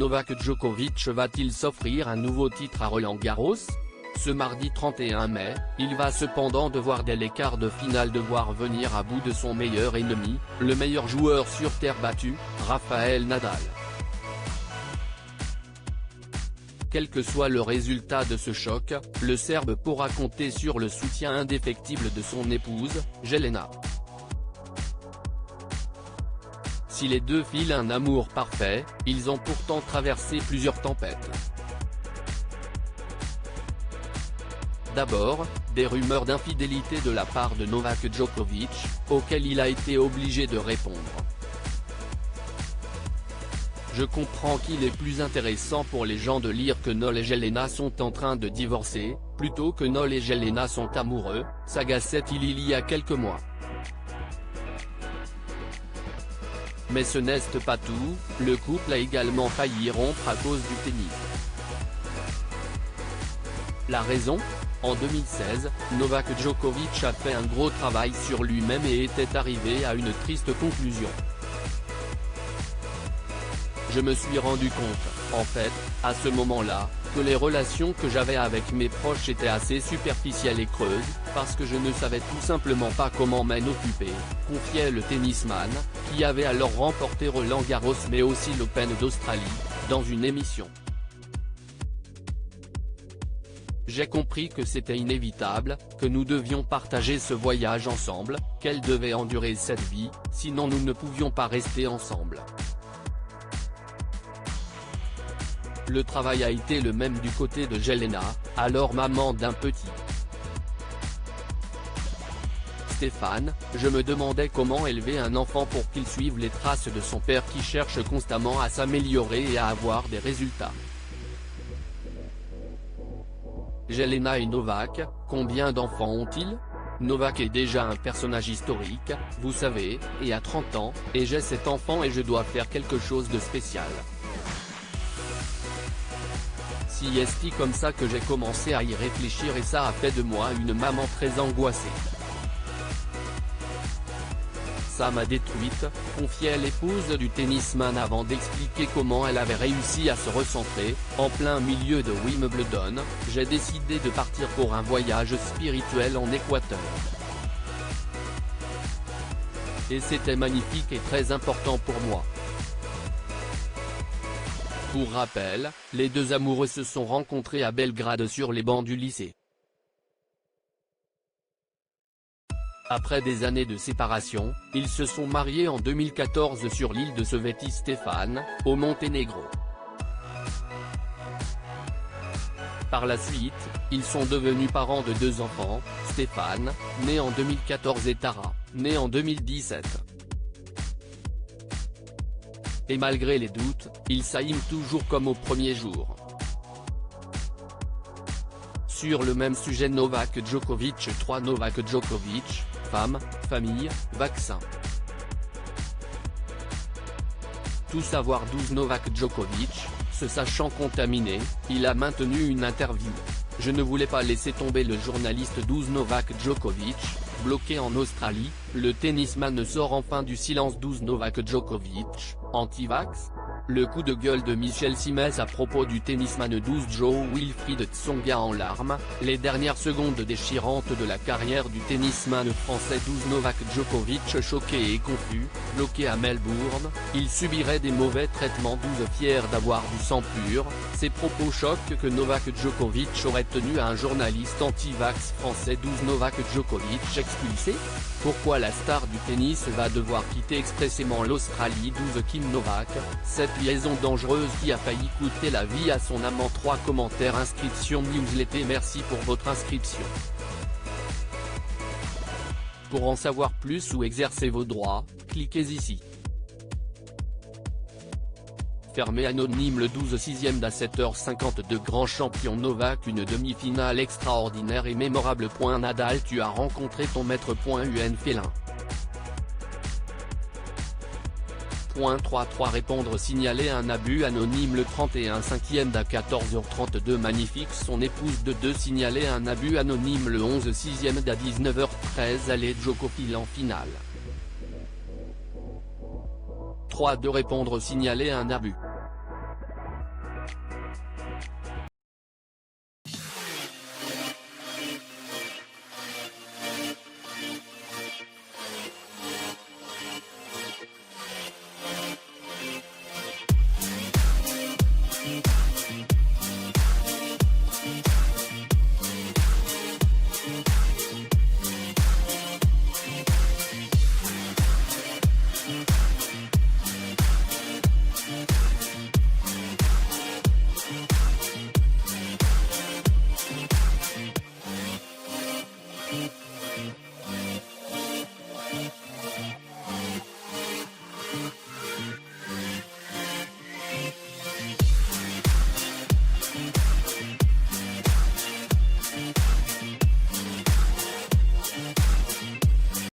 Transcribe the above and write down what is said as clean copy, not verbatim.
Novak Djokovic va-t-il s'offrir un nouveau titre à Roland-Garros? Ce mardi 31 mai, il va cependant devoir dès les quarts de finale devoir venir à bout de son meilleur ennemi, le meilleur joueur sur terre battue, Rafael Nadal. Quel que soit le résultat de ce choc, le Serbe pourra compter sur le soutien indéfectible de son épouse, Jelena. Si les deux filent un amour parfait, ils ont pourtant traversé plusieurs tempêtes. D'abord, des rumeurs d'infidélité de la part de Novak Djokovic, auxquelles il a été obligé de répondre. Je comprends qu'il est plus intéressant pour les gens de lire que Noel et Jelena sont en train de divorcer, plutôt que Noel et Jelena sont amoureux, s'agaçait-il il y a quelques mois. Mais ce n'est pas tout, le couple a également failli rompre à cause du tennis. La raison ? En 2016, Novak Djokovic a fait un gros travail sur lui-même et était arrivé à une triste conclusion. Je me suis rendu compte, en fait, à ce moment-là, que les relations que j'avais avec mes proches étaient assez superficielles et creuses, parce que je ne savais tout simplement pas comment m'en occuper, confiait le tennisman, qui avait alors remporté Roland-Garros mais aussi l'Open d'Australie, dans une émission. J'ai compris que c'était inévitable, que nous devions partager ce voyage ensemble, qu'elle devait endurer cette vie, sinon nous ne pouvions pas rester ensemble. Le travail a été le même du côté de Jelena, alors maman d'un petit. Stéphane, je me demandais comment élever un enfant pour qu'il suive les traces de son père qui cherche constamment à s'améliorer et à avoir des résultats. Jelena et Novak, combien d'enfants ont-ils? Novak est déjà un personnage historique, vous savez, et à 30 ans, et j'ai cet enfant et je dois faire quelque chose de spécial. C'est comme ça que j'ai commencé à y réfléchir et ça a fait de moi une maman très angoissée. Ça m'a détruite, confiait l'épouse du tennisman avant d'expliquer comment elle avait réussi à se recentrer. En plein milieu de Wimbledon, j'ai décidé de partir pour un voyage spirituel en Équateur. Et c'était magnifique et très important pour moi. Pour rappel, les deux amoureux se sont rencontrés à Belgrade sur les bancs du lycée. Après des années de séparation, ils se sont mariés en 2014 sur l'île de Sveti Stefan, au Monténégro. Par la suite, ils sont devenus parents de deux enfants, Stéphane, né en 2014 et Tara, née en 2017. Et malgré les doutes, ils s'aiment toujours comme au premier jour. Sur le même sujet Novak Djokovic 3 Novak Djokovic, femme, famille, vaccin. Tout savoir 12 Novak Djokovic, se sachant contaminé, il a maintenu une interview. Je ne voulais pas laisser tomber le journaliste 12 Novak Djokovic, bloqué en Australie, le tennisman sort enfin du silence 12 Novak Djokovic, anti-vax. Le coup de gueule de Michel Simès à propos du tennisman 12 Jo-Wilfried Tsonga en larmes, les dernières secondes déchirantes de la carrière du tennisman français 12 Novak Djokovic choqué et confus, bloqué à Melbourne, il subirait des mauvais traitements 12 fier d'avoir du sang pur, ces propos choquent que Novak Djokovic aurait tenu à un journaliste anti-vax français 12 Novak Djokovic expulsé? Pourquoi la star du tennis va devoir quitter expressément l'Australie 12 Kim Novak, cette liaison dangereuse qui a failli coûter la vie à son amant 3 commentaires inscription newsletter merci pour votre inscription. Pour en savoir plus ou exercer vos droits, cliquez ici. Fermé anonyme le 12 6e d'à 7h52 grand champion Novak une demi-finale extraordinaire et mémorable. Nadal tu as rencontré ton maître. UN félin. 33 répondre signaler un abus anonyme le 31 5e d'à 14h32 magnifique son épouse de 2 signaler un abus anonyme le 11 6e d'à 19h13 aller Djokovic en finale. 3 répondre signaler un abus.